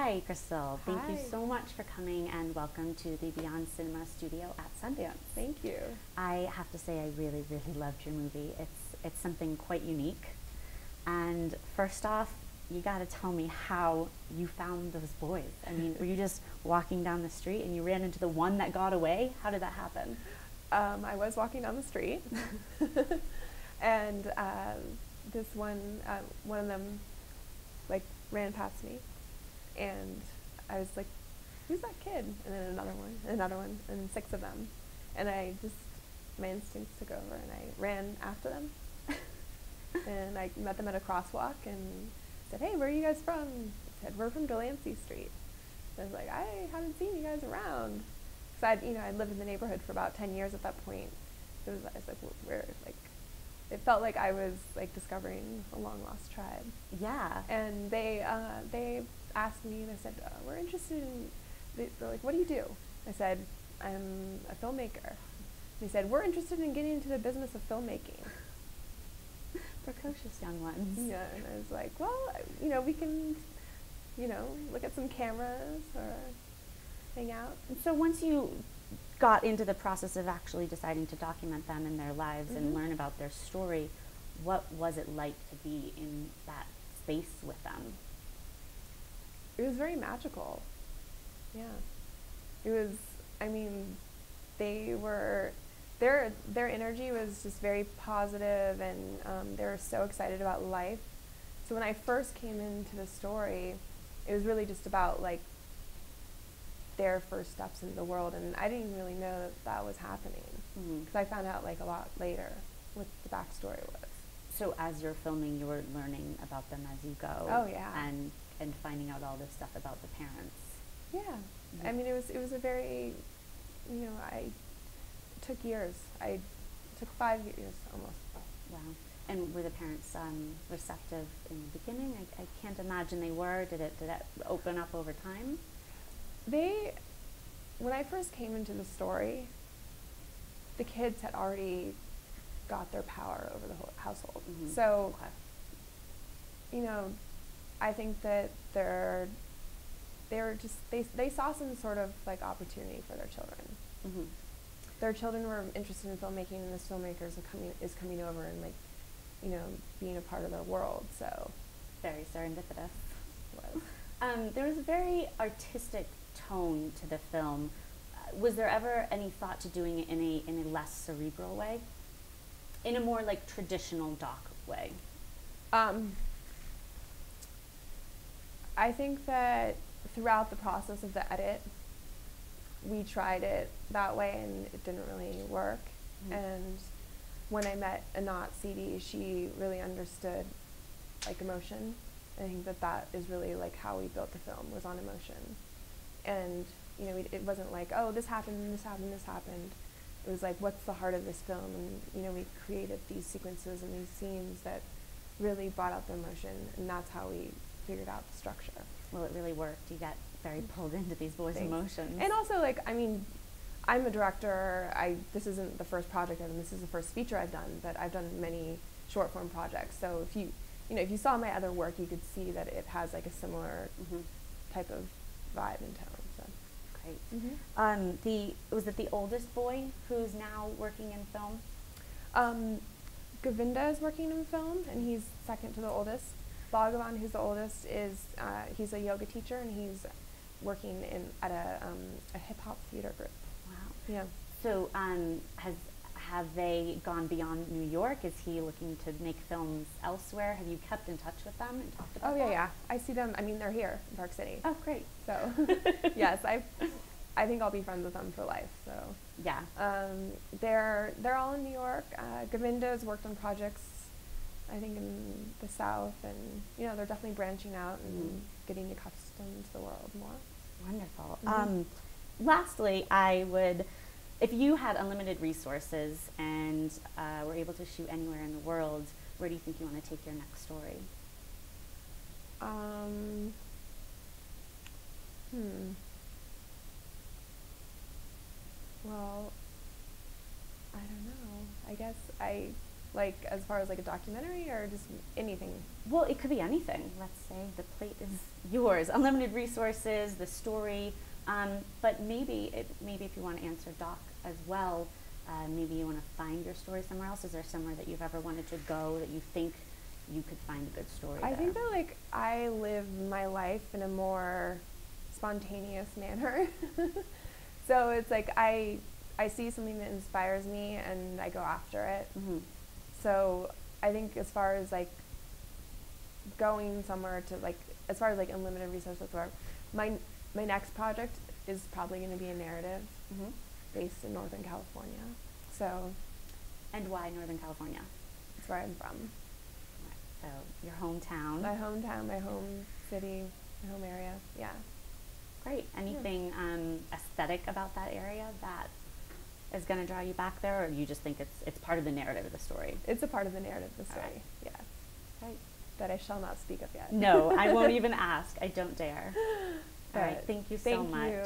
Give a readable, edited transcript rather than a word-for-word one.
Hi, Crystal. Thank you Hi. so much for coming and welcome to the Beyond Cinema studio at Sundance. Thank you. I have to say I really, really loved your movie. It's something quite unique. And first off, you got to tell me how you found those boys. I mean, were you just walking down the street and you ran into the one that got away? How did that happen? I was walking down the street, and this one of them, like, ran past me, and I was like, "Who's that kid?" And then another one, and six of them, and my instincts took over, and I ran after them, and I met them at a crosswalk, and said, "Hey, where are you guys from?" I said, "We're from Delancey Street." I was like, "I haven't seen you guys around." Because I'd lived in the neighborhood for about 10 years at that point. So I was like, it felt like I was like discovering a long lost tribe. Yeah. And they asked me, they said, "We're interested in," they're like, "What do you do?" I said, "I'm a filmmaker." They said, "We're interested in getting into the business of filmmaking." Precocious young ones. Yeah, and I was like, "Well, we can, look at some cameras or hang out." And so once you got into the process of actually deciding to document them and their lives and learn about their story, what was it like to be in that space with them? It was very magical. Yeah. It was, I mean, their energy was just very positive, and they were so excited about life. So when I first came into the story, it was really just about, like, their first steps into the world, and I didn't even really know that was happening, because I found out, like, a lot later what the backstory was. So as you're filming, you were learning about them as you go. Oh, yeah. And finding out all this stuff about the parents. Yeah. I mean, it was a very, it took years. I took 5 years almost. Wow. And were the parents receptive in the beginning? I can't imagine they were. Did it open up over time? When I first came into the story, the kids had already got their power over the whole household. So, I think that they saw some sort of, like, opportunity for their children. Their children were interested in filmmaking, and this filmmaker is coming over and, like, being a part of their world. So very serendipitous. It was. There was a very artistic tone to the film. Was there ever any thought to doing it in a less cerebral way, in a more, like, traditional doc way? I think that throughout the process of the edit, we tried it that way, and it didn't really work. And when I met Anat CD, she really understood, like, emotion. I think that is really, like, how we built the film, was on emotion. And it wasn't like, oh, this happened, this happened, this happened. It was like, what's the heart of this film? And we created these sequences and these scenes that really brought out the emotion, and that's how we figured out the structure. Well, it really worked. You got very pulled into these boys' emotions. And also, like, I mean, I'm a director. This isn't the first project I've done. This is the first feature I've done, but I've done many short form projects. So if you saw my other work, you could see that it has, like, a similar type of vibe and tone. So great. Was it the oldest boy who's now working in film? Govinda is working in film, and he's second to the oldest. Bhagavan, who's the oldest, he's a yoga teacher, and he's working at a hip hop theater group. Wow. Yeah. So have they gone beyond New York? Is he looking to make films elsewhere? Have you kept in touch with them and talked about that? Yeah. I see them. I mean, they're here in Park City. Oh, great. So, yes, I think I'll be friends with them for life. So yeah. They're all in New York. Govinda's worked on projects, I think, in the South, and they're definitely branching out and getting accustomed to the world more. Wonderful. Lastly, if you had unlimited resources and were able to shoot anywhere in the world, where do you think you want to take your next story? Well, I don't know. I guess Like as far as like a documentary or just anything? Well, it could be anything. Let's say the plate is yours, unlimited resources, the story. But maybe if you want to answer Doc as well, maybe you want to find your story somewhere else. Is there somewhere that you've ever wanted to go that you think you could find a good story I there? think that like I live my life in a more spontaneous manner. So it's like I see something that inspires me and I go after it. Mm-hmm. So I think as far as like going somewhere to like, as far as like unlimited resources, or my next project is probably going to be a narrative Mm-hmm. based in Northern California. So And why Northern California? that's where I'm from. So your hometown. My hometown, my home city, my home area. Yeah. Great. Anything aesthetic about that area that is going to draw you back there, or you just think it's part of the narrative of the story? It's a part of the narrative of the story. Alright. Yeah. Right. That I shall not speak of yet. No, I won't even ask. I don't dare. All right. But Thank you so much. you.